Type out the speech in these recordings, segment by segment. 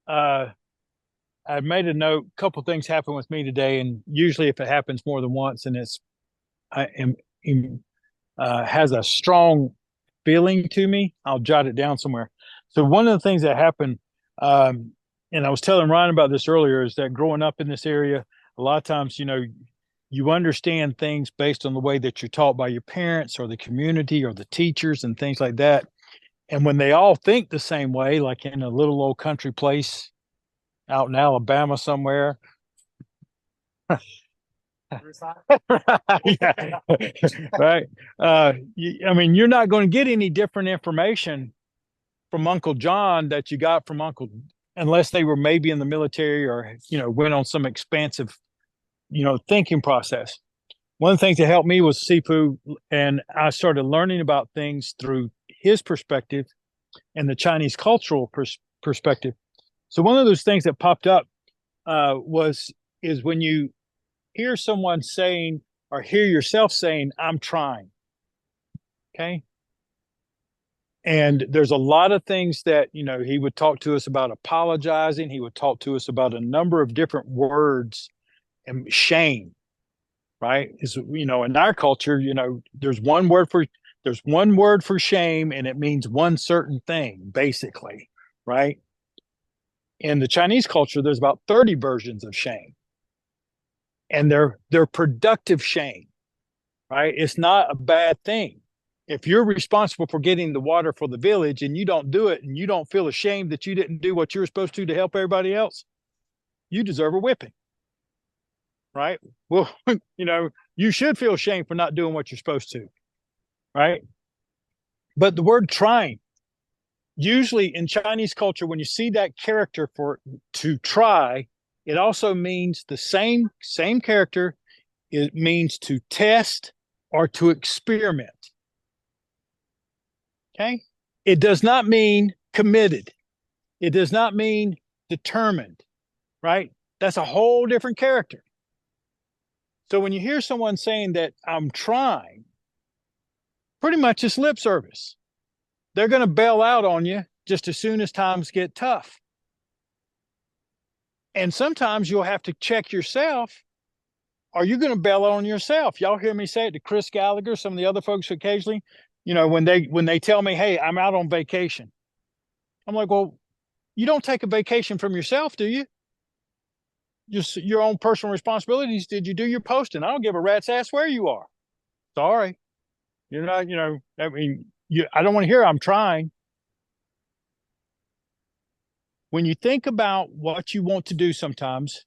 uh, I made a note. A couple things happened with me today, and usually, if it happens more than once, and I am has a strong feeling to me, I'll jot it down somewhere. So one of the things that happened, and I was telling Ryan about this earlier, is that growing up in this area, a lot of times, you understand things based on the way that you're taught by your parents or the community or the teachers and things like that. And when they all think the same way, like in a little old country place out in Alabama somewhere. Yeah. Right. I mean, you're not going to get any different information from Uncle John that you got from Uncle, unless they were maybe in the military or, went on some expansive, thinking process. One of the things that helped me was Sifu, and I started learning about things through his perspective and the Chinese cultural perspective. So one of those things that popped up was is when you hear someone saying or hear yourself saying, "I'm trying." Okay. And there's a lot of things that, he would talk to us about apologizing. He would talk to us about a number of different words and shame, right? Is, in our culture, there's one word for shame and it means one certain thing, basically, right? In the Chinese culture, there's about 30 versions of shame. And they're productive shame, right? It's not a bad thing. If you're responsible for getting the water for the village and you don't do it and you don't feel ashamed that you didn't do what you were supposed to help everybody else, you deserve a whipping, right? Well, you should feel shame for not doing what you're supposed to, right? But the word trying, usually in Chinese culture, when you see that character for to try, it also means the same character. It means to test or to experiment. Okay. It does not mean committed. It does not mean determined, right? That's a whole different character. So when you hear someone saying that I'm trying, pretty much it's lip service. They're going to bail out on you just as soon as times get tough. And sometimes you'll have to check yourself. Are you going to bail out on yourself? Y'all hear me say it to Chris Gallagher, some of the other folks occasionally, when they tell me, "Hey, I'm out on vacation." I'm like, "Well, you don't take a vacation from yourself, do you? Just your own personal responsibilities. Did you do your posting? I don't give a rat's ass where you are. Sorry. You're not, I mean, I don't want to hear I'm trying." When you think about what you want to do sometimes,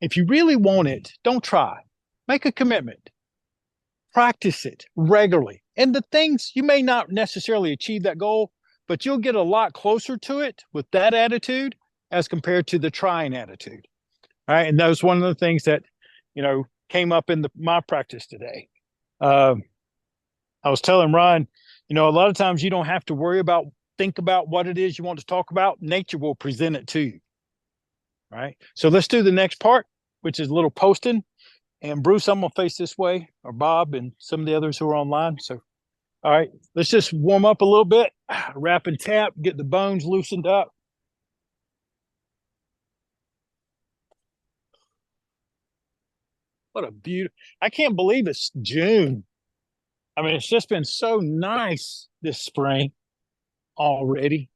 if you really want it, don't try. Make a commitment. Practice it regularly. And the things you may not necessarily achieve that goal, but you'll get a lot closer to it with that attitude as compared to the trying attitude. All right. And that was one of the things that, came up in my practice today. Uh, I was telling Ryan, a lot of times you don't have to think about what it is you want to talk about. Nature will present it to you. Right. So let's do the next part, which is a little posting. And Bruce, I'm going to face this way, or Bob and some of the others who are online. So, all right, let's just warm up a little bit, wrap and tap, get the bones loosened up. What a beautiful, I can't believe it's June. I mean, it's just been so nice this spring already.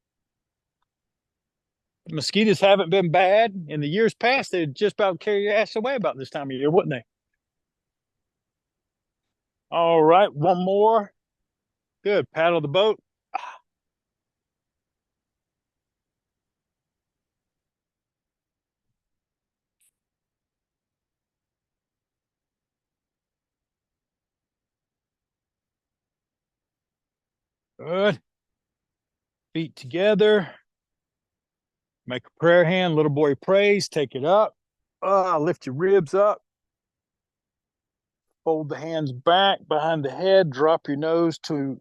The mosquitoes haven't been bad. In the years past, they'd just about carry your ass away about this time of year, wouldn't they? All right, one more. Good. Paddle the boat. Good. Feet together. Make a prayer hand. Little boy prays. Take it up. Lift your ribs up. Fold the hands back behind the head. Drop your nose to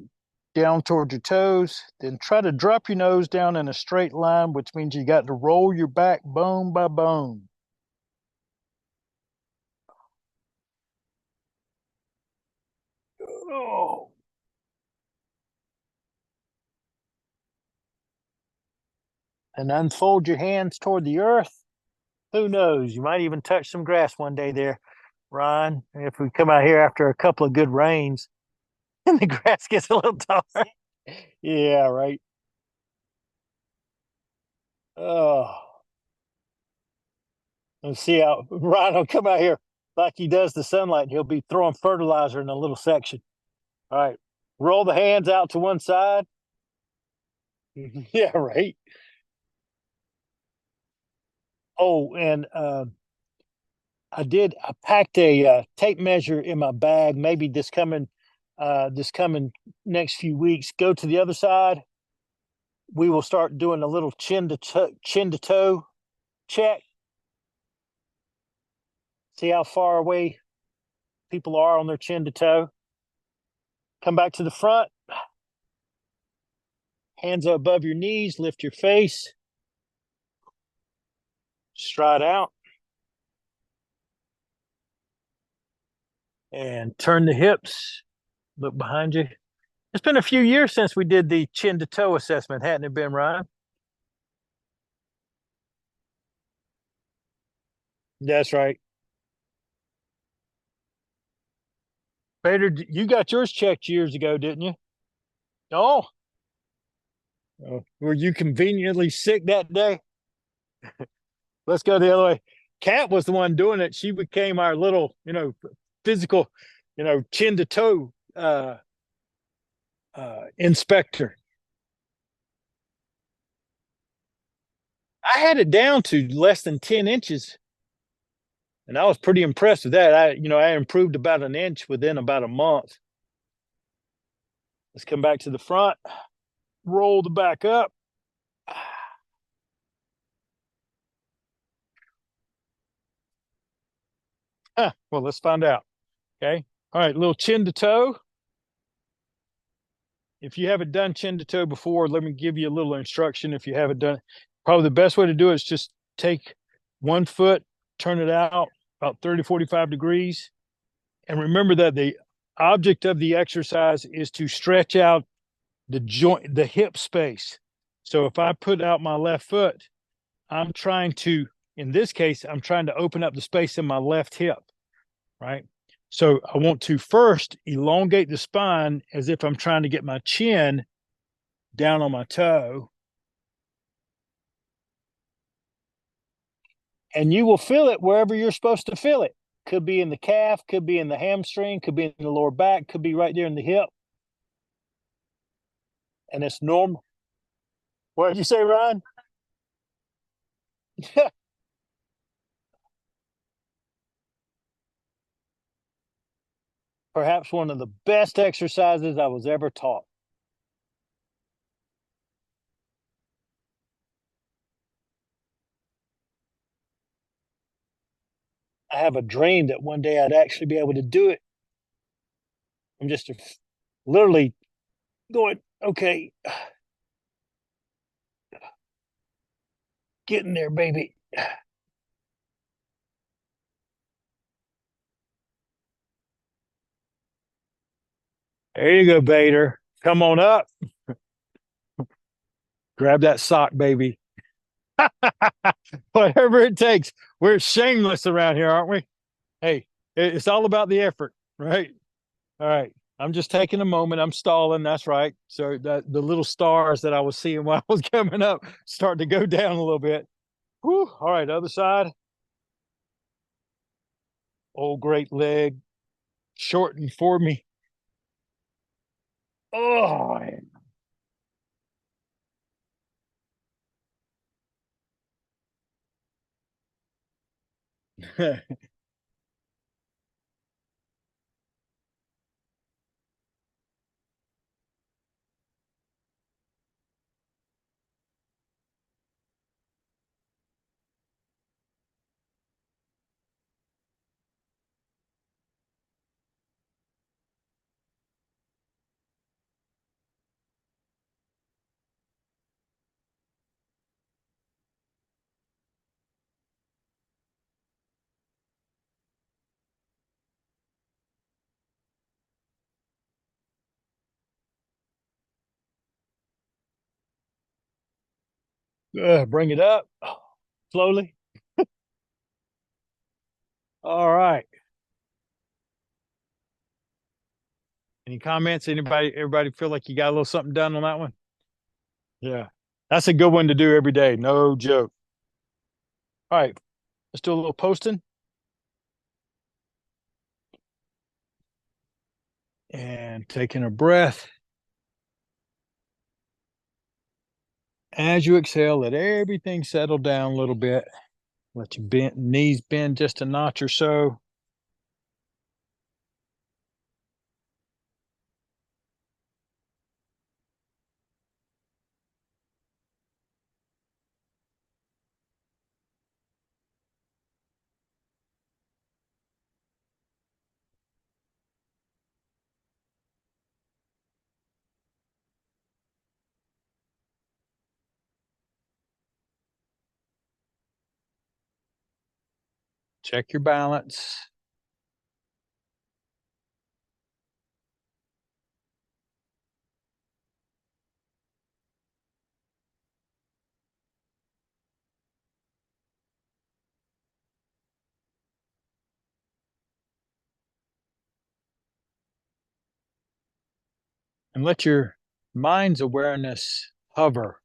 down towards your toes. Then try to drop your nose down in a straight line, which means you got to roll your back bone by bone. Oh, and unfold your hands toward the earth. Who knows? You might even touch some grass one day there, Ron, if we come out here after a couple of good rains and the grass gets a little taller. Yeah, right. Oh, let's see how Ron will come out here like he does the sunlight. He'll be throwing fertilizer in a little section. All right. Roll the hands out to one side. Yeah, right. Oh, and I packed a tape measure in my bag. Maybe this coming next few weeks. Go to the other side. We will start doing a little chin to toe check. See how far away people are on their chin to toe. Come back to the front. Hands above your knees. Lift your face. Stride out. And turn the hips. Look behind you. It's been a few years since we did the chin to toe assessment, hadn't it been, Ryan? That's right. Bader, you got yours checked years ago, didn't you? Oh, were you conveniently sick that day? Let's go the other way. Kat was the one doing it. She became our little, physical, chin to toe inspector. I had it down to less than 10 inches, and I was pretty impressed with that. I improved about an inch within about a month. Let's come back to the front, roll the back up. Well, let's find out. Okay. All right, little chin to toe. If you haven't done chin to toe before, let me give you a little instruction. If you haven't done it, probably the best way to do it is just take one foot, turn it out about 30, 45 degrees. And remember that the object of the exercise is to stretch out the hip space. So if I put out my left foot, I'm trying to, in this case, I'm trying to open up the space in my left hip, right? So I want to first elongate the spine as if I'm trying to get my chin down on my toe. And you will feel it wherever you're supposed to feel it. Could be in the calf, could be in the hamstring, could be in the lower back, could be right there in the hip. And it's normal. What did you say, Ryan? Perhaps one of the best exercises I was ever taught. I have a dream that one day I'd actually be able to do it. I'm just literally going, okay, getting there, baby. There you go, Bader. Come on up. Grab that sock, baby. Whatever it takes. We're shameless around here, aren't we? Hey, it's all about the effort, right? All right. I'm just taking a moment. I'm stalling. That's right. So that the little stars that I was seeing while I was coming up start to go down a little bit. Whew. All right. Other side. Oh, great leg. Shorten for me. Oh, Bring it up slowly. All right. Any comments? Everybody feel like you got a little something done on that one? Yeah. That's a good one to do every day. No joke. All right. Let's do a little posting and taking a breath. As you exhale, let everything settle down a little bit. Let your knees bend just a notch or so. Check your balance. And let your mind's awareness hover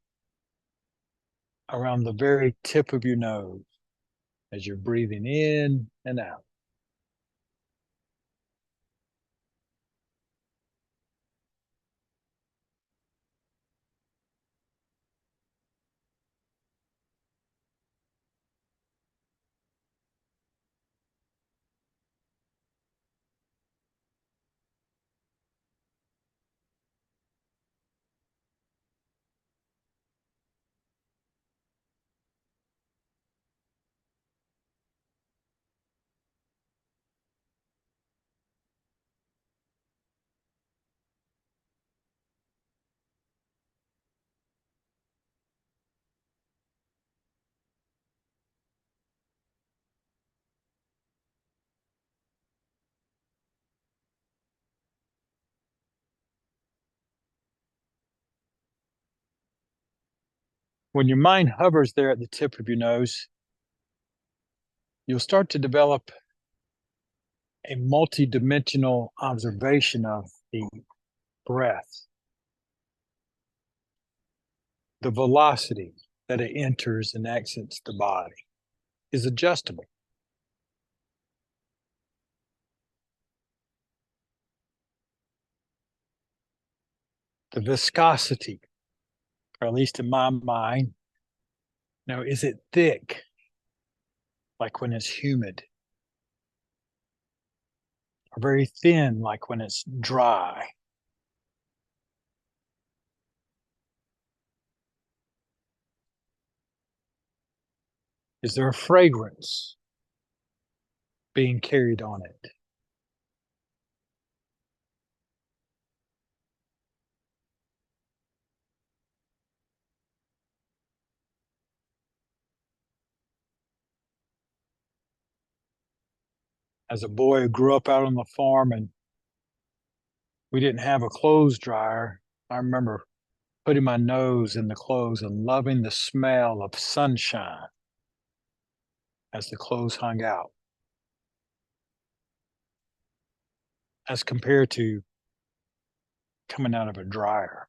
around the very tip of your nose as you're breathing in and out. When your mind hovers there at the tip of your nose, you'll start to develop a multi-dimensional observation of the breath, the velocity that it enters and exits the body is adjustable. The viscosity, or at least in my mind, is it thick, like when it's humid, or very thin, like when it's dry? Is there a fragrance being carried on it? As a boy who grew up out on the farm and we didn't have a clothes dryer, I remember putting my nose in the clothes and loving the smell of sunshine as the clothes hung out, as compared to coming out of a dryer.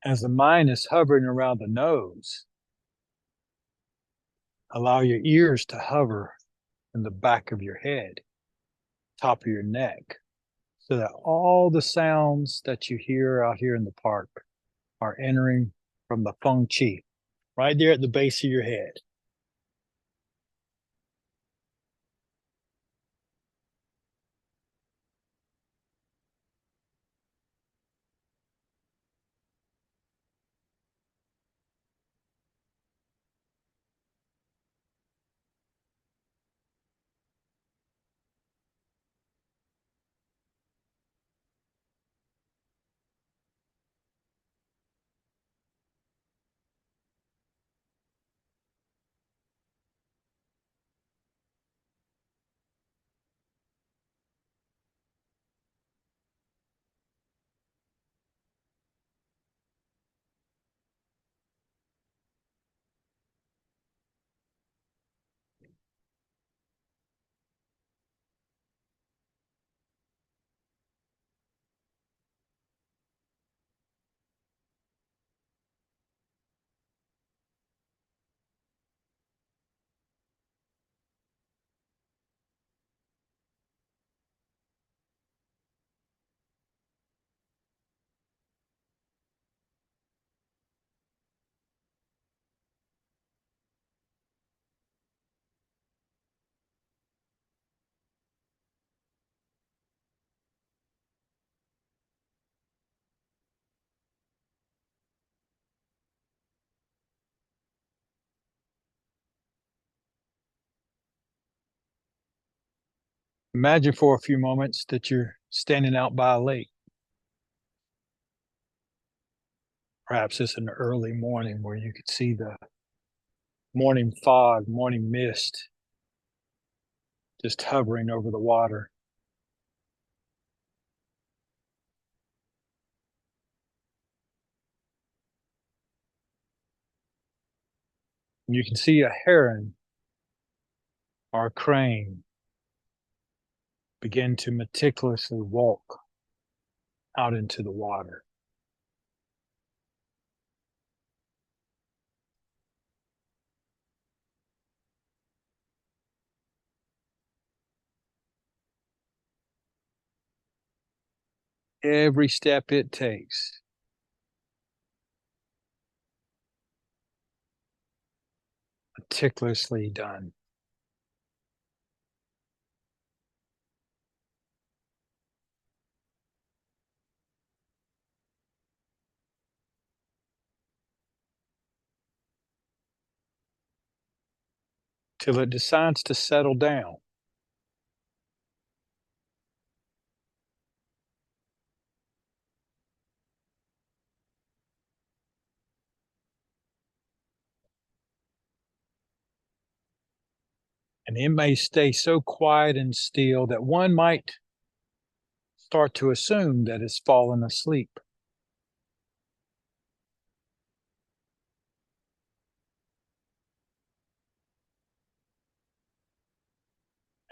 As the mind is hovering around the nose, allow your ears to hover in the back of your head, top of your neck, so that all the sounds that you hear out here in the park are entering from the feng chi, right there at the base of your head. Imagine for a few moments that you're standing out by a lake. Perhaps it's an early morning where you could see the morning fog, morning mist just hovering over the water. And you can see a heron or a crane begin to meticulously walk out into the water. Every step it takes, meticulously done. Till it decides to settle down. And it may stay so quiet and still that one might start to assume that it's fallen asleep.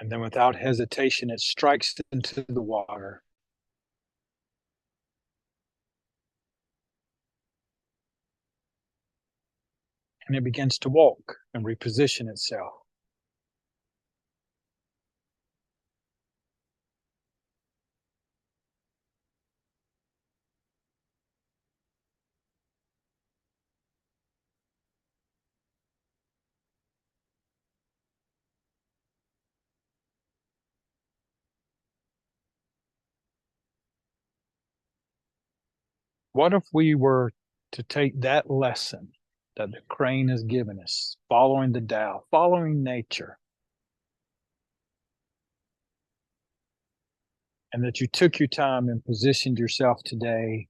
And then without hesitation, it strikes into the water. And it begins to walk and reposition itself. What if we were to take that lesson that the crane has given us, following the Tao, following nature, and that you took your time and positioned yourself today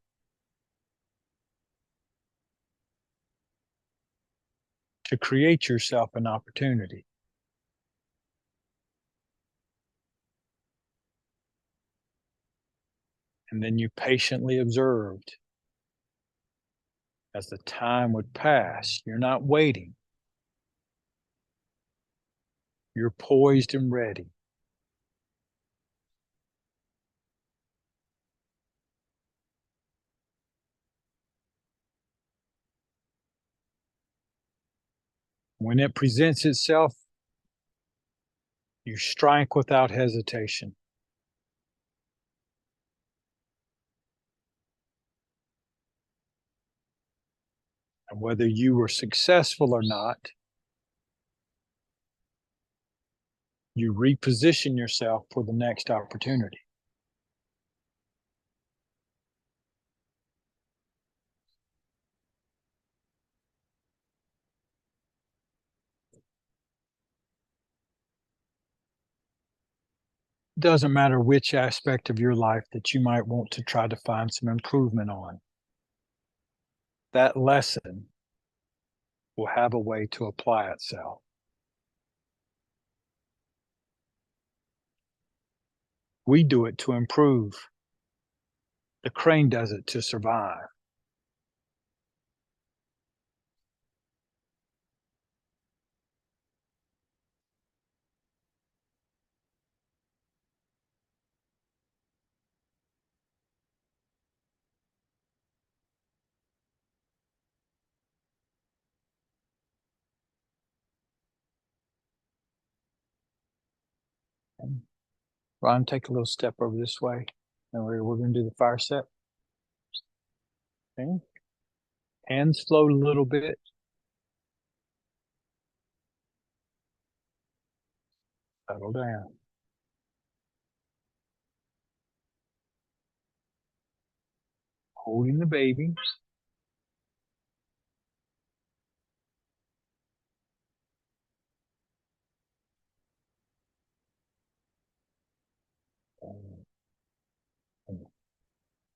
to create yourself an opportunity? And then you patiently observed as the time would pass. You're not waiting. You're poised and ready. When it presents itself, you strike without hesitation. And whether you were successful or not, you reposition yourself for the next opportunity. It doesn't matter which aspect of your life that you might want to try to find some improvement on. That lesson will have a way to apply itself. We do it to improve. The crane does it to survive. And Ron, take a little step over this way. And we're going to do the fire set. Okay. Hands float a little bit. Settle down. Holding the baby.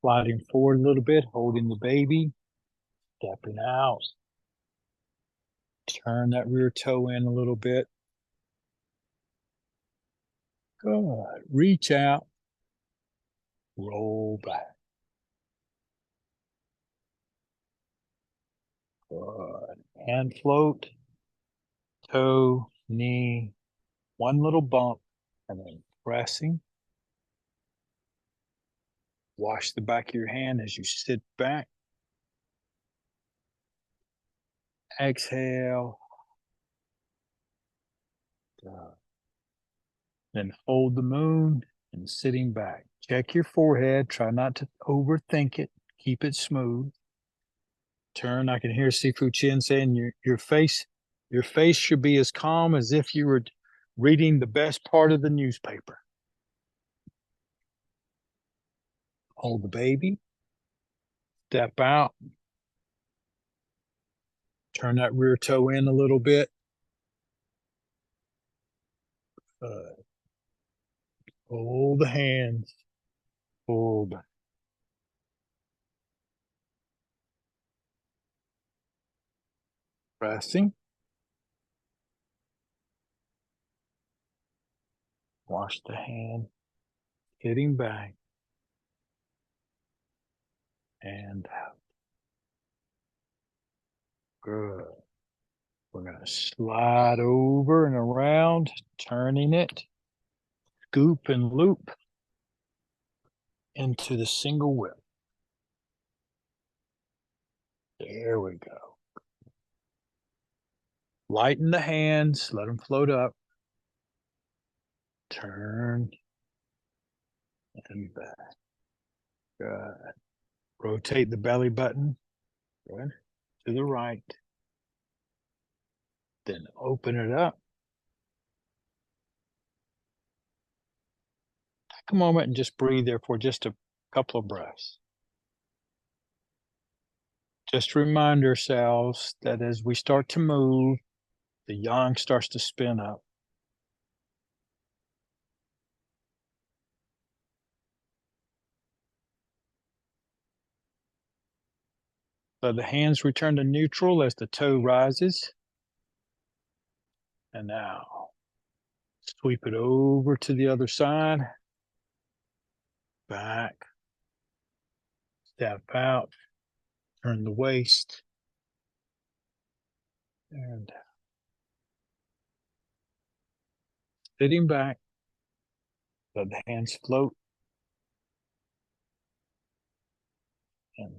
Sliding forward a little bit, holding the baby, stepping out. Turn that rear toe in a little bit. Good. Reach out, roll back. Good. Hand float, toe, knee, one little bump, and then pressing. Wash the back of your hand as you sit back. Exhale. Then hold the moon and sitting back. Check your forehead. Try not to overthink it. Keep it smooth. Turn. I can hear Sifu Chin saying your face should be as calm as if you were reading the best part of the newspaper. Hold the baby. Step out. Turn that rear toe in a little bit. Hold the hands. Hold back. Pressing. Wash the hand. Hitting back. And out. Good. We're going to slide over and around, turning it, scoop and loop into the single whip. There we go. Lighten the hands, let them float up. Turn and back. Good. Rotate the belly button. Good. To the right. Then open it up. Take a moment and just breathe there for just a couple of breaths. Just remind ourselves that as we start to move, the yang starts to spin up. So the hands return to neutral as the toe rises. And now sweep it over to the other side. Back. Step out. Turn the waist. And sitting back. Let the hands float. And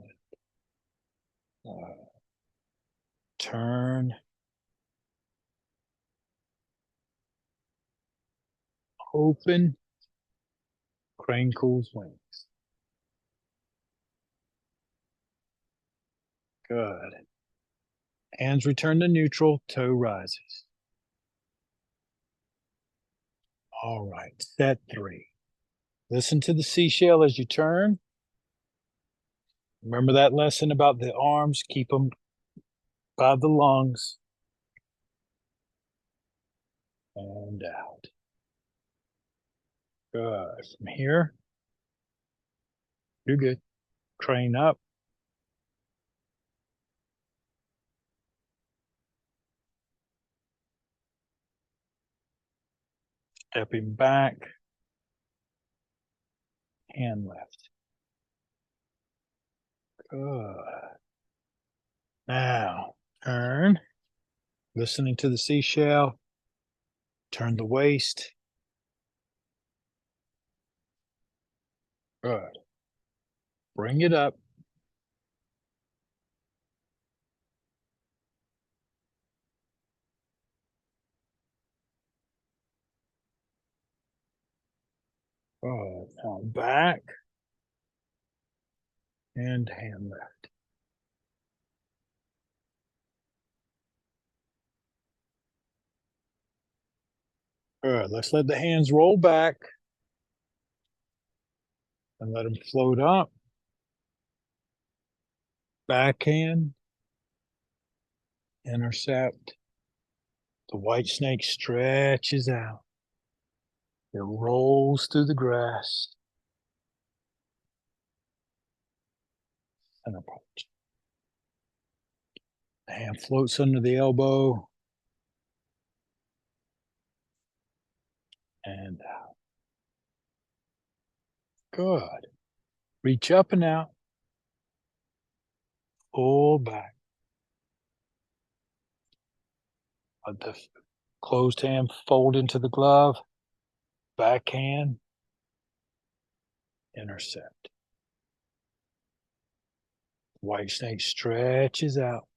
turn. Open. Crane cools wings. Good. Hands return to neutral. Toe rises. All right. Set 3. Listen to the seashell as you turn. Remember that lesson about the arms. Keep them by the lungs. And out. Good. From here, you're good. Crane up. Stepping back. Hand left. Good. Now, turn. Listening to the seashell. Turn the waist. Good. Bring it up. Good. Now back. And hand left. Good. Let's let the hands roll back. And let them float up. Backhand. Intercept. The white snake stretches out. It rolls through the grass. Center punch. The hand floats under the elbow. And out. Good. Reach up and out. Pull back. Let the closed hand fold into the glove. Backhand. Intercept. White snake stretches out.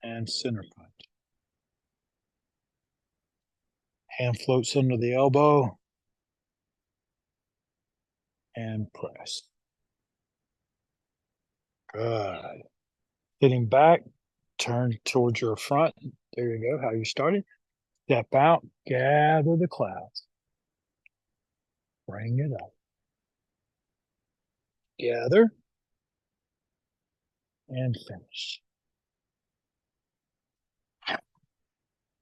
And center punch. Hand floats under the elbow. And press. Good. Sitting back, turn towards your front. There you go, how you started. Step out, gather the clouds. Bring it up. Gather. And finish.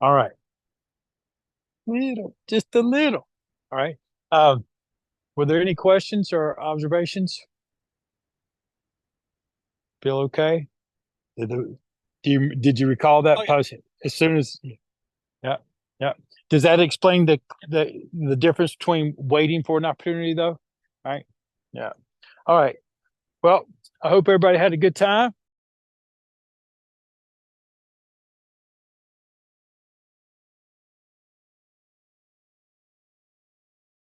All right. Little, just a little. All right. Were there any questions or observations? Feel okay? Did you recall that post as soon as? Yeah, yeah. Does that explain the difference between waiting for an opportunity, though? All right. Yeah. All right. Well, I hope everybody had a good time.